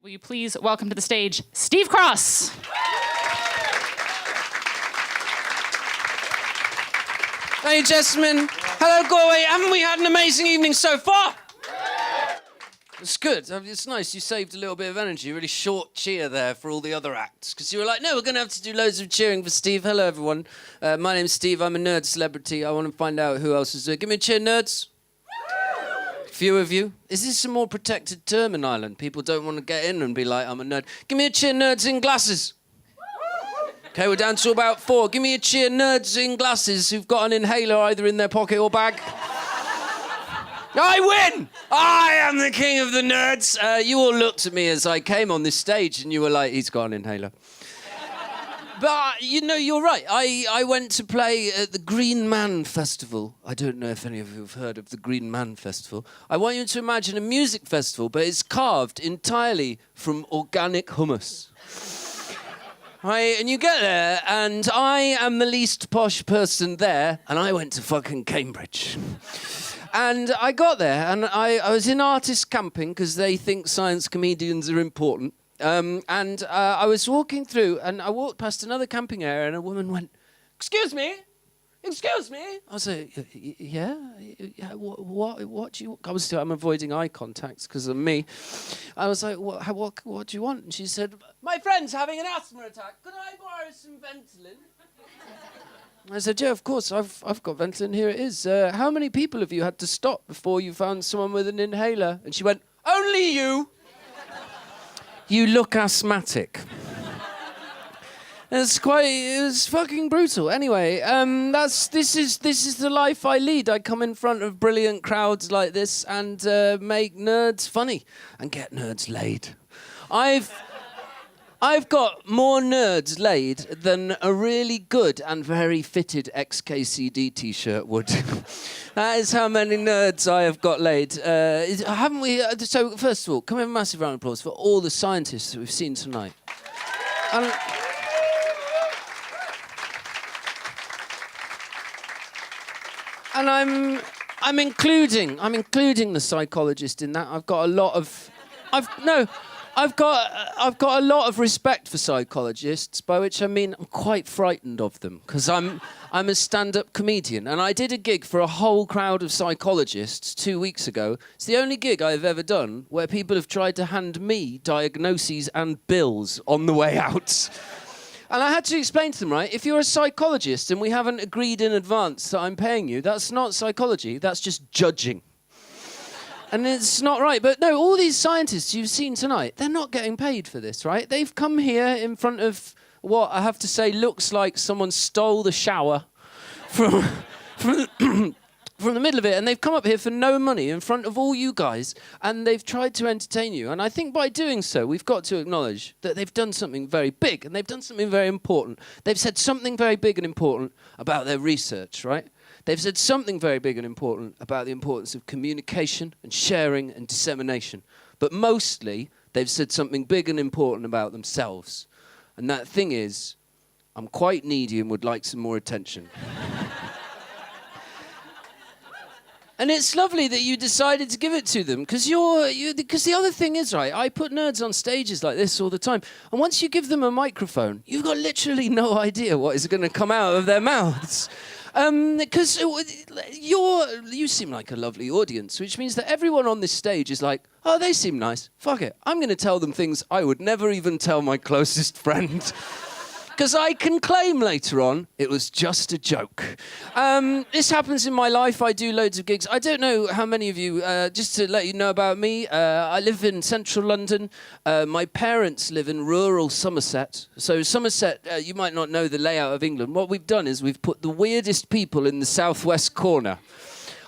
Will you please welcome to the stage Steve Cross? Hey, gentlemen. Hello, Galway. Haven't we had an amazing evening so far? It's good. It's nice. You saved a little bit of energy. Really short cheer there for all the other acts. Because you were like, no, we're going to have to do loads of cheering for Steve. Hello, everyone. My name's Steve. I'm a nerd celebrity. I want to find out who else is there. Give me a cheer, nerds. Few of you. Is this a more protected term in Ireland? People don't want to get in and be like, I'm a nerd. Give me a cheer, nerds in glasses. Okay, we're down to about 4. Give me a cheer, nerds in glasses who've got an inhaler either in their pocket or bag. I win! I am the king of the nerds. You all looked at me as I came on this stage and you were like, he's got an inhaler. But, you know, you're right. I went to play at the Green Man Festival. I don't know if any of you have heard of the Green Man Festival. I want you to imagine a music festival, but it's carved entirely from organic hummus. Right, and you get there, and I am the least posh person there, and I went to fucking Cambridge. And I got there, and I was in artist camping, because they think science comedians are important. I was walking through, and I walked past another camping area, and a woman went, Excuse me? I was like, yeah, what do you... Obviously, I'm avoiding eye contact because of me. I was like, what do you want? And she said, my friend's having an asthma attack. Could I borrow some Ventolin? I said, yeah, of course, I've got Ventolin. Here it is. How many people have you had to stop before you found someone with an inhaler? And she went, only you. You look asthmatic. It was fucking brutal. Anyway, this is the life I lead. I come in front of brilliant crowds like this and make nerds funny and get nerds laid. I've got more nerds laid than a really good and very fitted XKCD t-shirt would. That is how many nerds I have got laid. Haven't we? So first of all, can we have a massive round of applause for all the scientists that we've seen tonight? And I'm including the psychologist in that. I've got a lot of respect for psychologists, by which I mean I'm quite frightened of them, because I'm a stand-up comedian, and I did a gig for a whole crowd of psychologists 2 weeks ago. It's the only gig I've ever done where people have tried to hand me diagnoses and bills on the way out. And I had to explain to them, right, if you're a psychologist and we haven't agreed in advance that I'm paying you, that's not psychology, that's just judging. And it's not right. But no, all these scientists you've seen tonight, they're not getting paid for this, right? They've come here in front of what I have to say looks like someone stole the shower from the middle of it, and they've come up here for no money in front of all you guys, and they've tried to entertain you. And I think by doing so, we've got to acknowledge that they've done something very big, and they've done something very important. They've said something very big and important about their research, right? They've said something very big and important about the importance of communication and sharing and dissemination. But mostly, they've said something big and important about themselves. And that thing is, I'm quite needy and would like some more attention. And it's lovely that you decided to give it to them, because because the other thing is, right, I put nerds on stages like this all the time, and once you give them a microphone, you've got literally no idea what is going to come out of their mouths. Because you seem like a lovely audience, which means that everyone on this stage is like, oh, they seem nice. Fuck it. I'm going to tell them things I would never even tell my closest friend. Because I can claim later on it was just a joke. This happens in my life. I do loads of gigs. I don't know how many of you, just to let you know about me, I live in central London. My parents live in rural Somerset. So Somerset, you might not know the layout of England. What we've done is we've put the weirdest people in the southwest corner.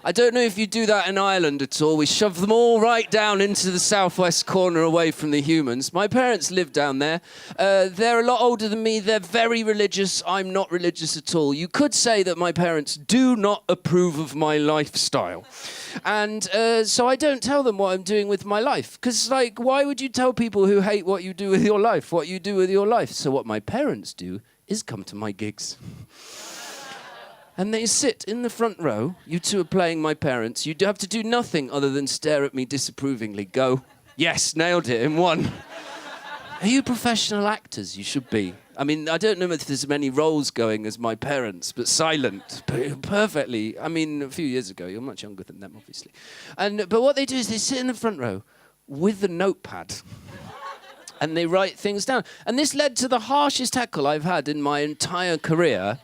I don't know if you do that in Ireland at all. We shove them all right down into the southwest corner away from the humans. My parents live down there. They're a lot older than me. They're very religious. I'm not religious at all. You could say that my parents do not approve of my lifestyle. And so I don't tell them what I'm doing with my life. Because, like, why would you tell people who hate what you do with your life, what you do with your life? So what my parents do is come to my gigs. And they sit in the front row. You two are playing my parents. You have to do nothing other than stare at me disapprovingly. Go, yes, nailed it in one. Are you professional actors? You should be. I mean, I don't know if there's many roles going as my parents, but silent, perfectly. I mean, a few years ago, you're much younger than them, obviously. But what they do is they sit in the front row with a notepad and they write things down. And this led to the harshest heckle I've had in my entire career,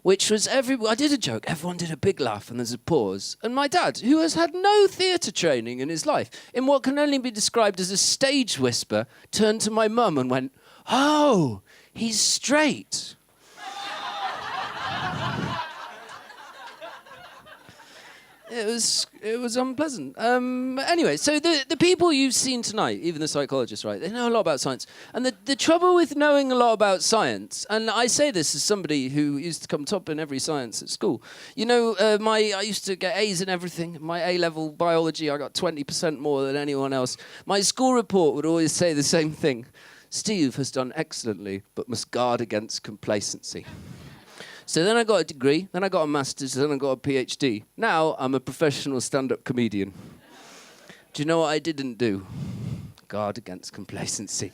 which was I did a joke, everyone did a big laugh, and there's a pause. And my dad, who has had no theatre training in his life, in what can only be described as a stage whisper, turned to my mum and went, "Oh, he's straight." It was unpleasant. Anyway, so the people you've seen tonight, even the psychologists, right, they know a lot about science. And the trouble with knowing a lot about science, and I say this as somebody who used to come top in every science at school. You know, I used to get A's in everything. My A-level biology, I got 20% more than anyone else. My school report would always say the same thing. Steve has done excellently, but must guard against complacency. So then I got a degree, then I got a master's, then I got a PhD. Now I'm a professional stand-up comedian. Do you know what I didn't do? Guard against complacency.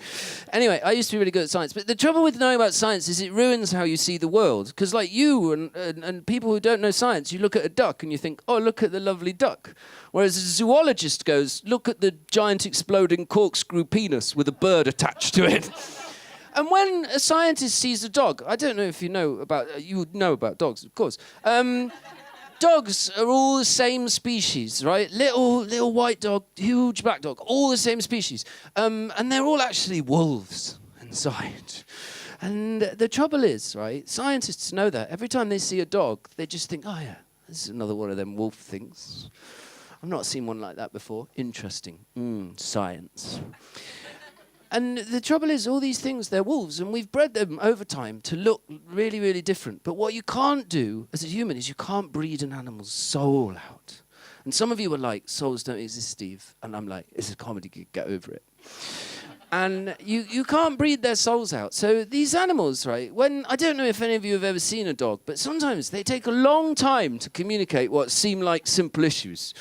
Anyway, I used to be really good at science, but the trouble with knowing about science is it ruins how you see the world. Because like you and people who don't know science, you look at a duck and you think, oh, look at the lovely duck. Whereas a zoologist goes, look at the giant exploding corkscrew penis with a bird attached to it. And when a scientist sees a dog, I don't know if you know about dogs, of course. Dogs are all the same species, right? Little white dog, huge black dog, all the same species. And they're all actually wolves inside. And the trouble is, right, scientists know that. Every time they see a dog, they just think, oh yeah, this is another one of them wolf things. I've not seen one like that before. Interesting. Science. And the trouble is, all these things, they're wolves, and we've bred them over time to look really, really different. But what you can't do as a human is you can't breed an animal's soul out. And some of you are like, souls don't exist, Steve. And I'm like, it's a comedy gig, get over it. And you can't breed their souls out. So these animals, right, I don't know if any of you have ever seen a dog, but sometimes they take a long time to communicate what seem like simple issues.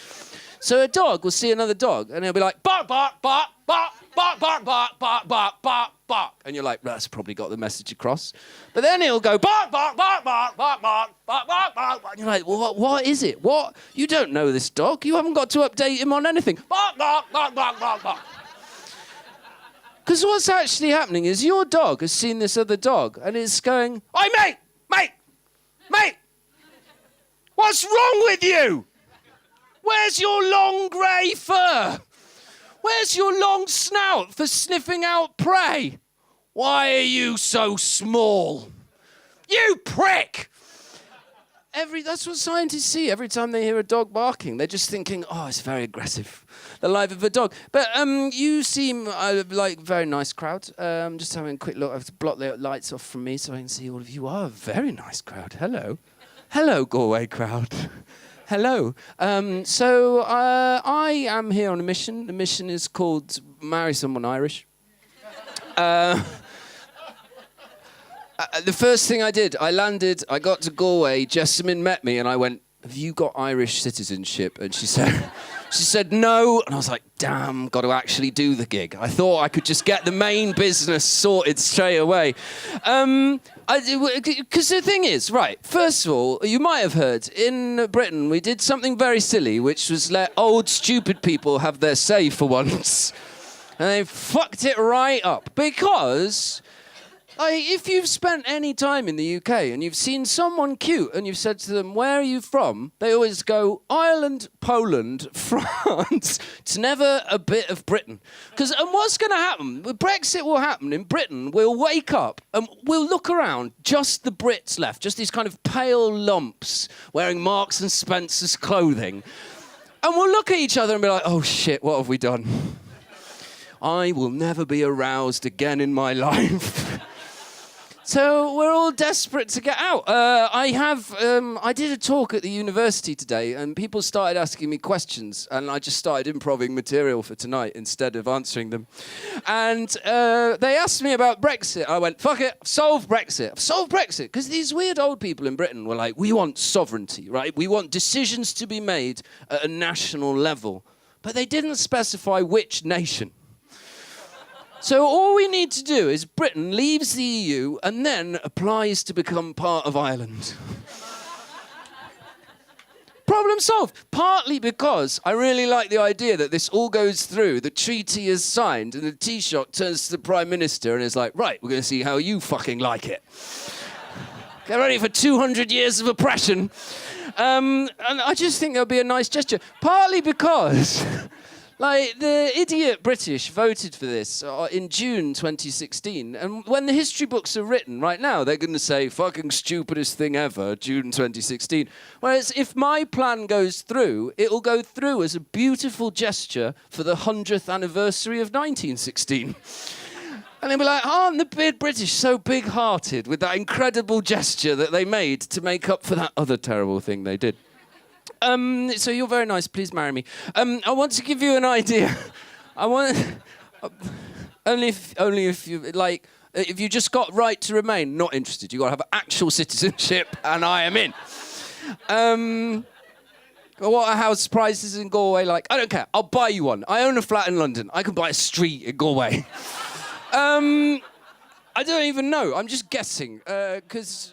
So a dog will see another dog, and he'll be like, bark, bark, bark, bark, bark, bark, bark, bark, bark, bark, bark. And you're like, that's probably got the message across. But then he'll go, bark, bark, bark, bark, bark, bark, bark, bark, bark. And you're like, well, what is it? What? You don't know this dog. You haven't got to update him on anything. Bark, bark, bark, bark, bark, bark. Because what's actually happening is your dog has seen this other dog, and it's going, oi, mate, mate, mate, what's wrong with you? Where's your long grey fur? Where's your long snout for sniffing out prey? Why are you so small? You prick! That's what scientists see every time they hear a dog barking. They're just thinking, oh, it's very aggressive, the life of a dog. But you seem like a very nice crowd. Just having a quick look. I have to block the lights off from me so I can see all of you. Are a very nice crowd. Hello. Hello, Galway crowd. Hello. So I am here on a mission. The mission is called Marry Someone Irish. The first thing I did, I landed, I got to Galway, Jessamine met me, and I went, have you got Irish citizenship? And she said no. And I was like, damn, got to actually do the gig. I thought I could just get the main business sorted straight away. Because the thing is, right, first of all, you might have heard, in Britain, we did something very silly, which was let old, stupid people have their say for once. And they fucked it right up. Because if you've spent any time in the UK and you've seen someone cute and you've said to them, where are you from? They always go, Ireland, Poland, France. It's never a bit of Britain. And what's going to happen? Brexit will happen in Britain. We'll wake up and we'll look around, just the Brits left, just these kind of pale lumps wearing Marks and Spencer's clothing. And we'll look at each other and be like, oh shit, what have we done? I will never be aroused again in my life. So we're all desperate to get out. I did a talk at the university today, and people started asking me questions, and I just started improvising material for tonight instead of answering them. And they asked me about Brexit. I went, fuck it, I've solved Brexit. I've solved Brexit. Because these weird old people in Britain were like, we want sovereignty, right? We want decisions to be made at a national level. But they didn't specify which nation. So all we need to do is Britain leaves the EU and then applies to become part of Ireland. Problem solved. Partly because I really like the idea that this all goes through, the treaty is signed, and the Taoiseach turns to the Prime Minister and is like, right, we're going to see how you fucking like it. Get ready for 200 years of oppression. And I just think that would be a nice gesture. Partly because... Like, the idiot British voted for this in June 2016. And when the history books are written right now, they're going to say, fucking stupidest thing ever, June 2016. Whereas if my plan goes through, it'll go through as a beautiful gesture for the 100th anniversary of 1916. And they'll be like, aren't the British so big-hearted with that incredible gesture that they made to make up for that other terrible thing they did? So you're very nice. Please marry me. I want to give you an idea. I want only if you like. If you just got right to remain, not interested. You got to have actual citizenship, and I am in. What are house prices in Galway like? I don't care. I'll buy you one. I own a flat in London. I can buy a street in Galway. I don't even know. I'm just guessing because.